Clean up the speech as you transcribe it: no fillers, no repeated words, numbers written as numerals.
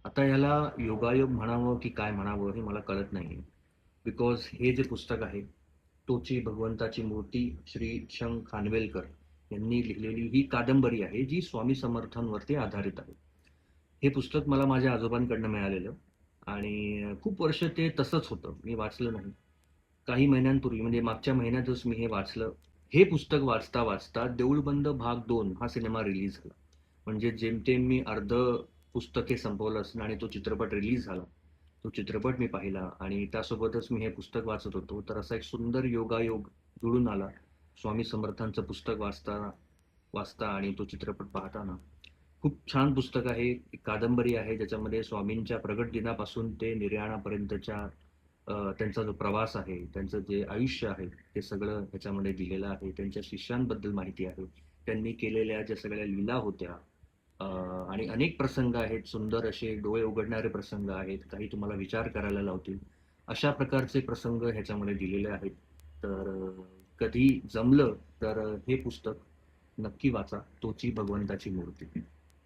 आता ह्याला योगायोग म्हणावं की काय म्हणावं हे मला कळत नाही. बिकॉज हे जे पुस्तक आहे, तोची भगवंताची मूर्ती श्री शं खानवेलकर यांनी लिहिलेली ही कादंबरी आहे, जी स्वामी समर्थांवरती आधारित आहे. हे पुस्तक मला माझ्या आजोबांकडनं मिळालेलं आणि खूप वर्ष ते तसंच होतं. मी वाचलं नाही. काही महिन्यांपूर्वी म्हणजे मागच्या महिन्यातच मी हे वाचलं. हे पुस्तक वाचता देऊळबंद भाग 2 हा सिनेमा रिलीज झाला. म्हणजे जेमतेम मी अर्धं पुस्तक हे संपवलं असेल आणि तो चित्रपट रिलीज झाला. तो चित्रपट मी पाहिला आणि त्यासोबतच मी हे पुस्तक वाचत होतो. तर असा एक सुंदर योगायोग जुळून आला. स्वामी समर्थांचं पुस्तक वाचता वाचता आणि तो चित्रपट पाहताना. खूप छान पुस्तक आहे. एक कादंबरी आहे ज्याच्यामध्ये स्वामींच्या प्रगट दिनापासून ते निर्याणापर्यंतच्या त्यांचा जो प्रवास आहे, त्यांचं जे आयुष्य आहे, ते सगळं ह्याच्यामध्ये दिलेलं आहे. त्यांच्या शिष्यांबद्दल माहिती आहे. त्यांनी केलेल्या ज्या सगळ्या लीला होत्या अ, आणि अनेक प्रसंग आहेत, सुंदर असे डोळे उघडणारे प्रसंग आहेत, काही तुम्हाला विचार करायला लावतील. अशा प्रकारचे प्रसंग ह्याच्यामध्ये दिलेले आहेत. तर कधी जमलं तर हे पुस्तक नक्की वाचा, तोची भगवंताची मूर्ती.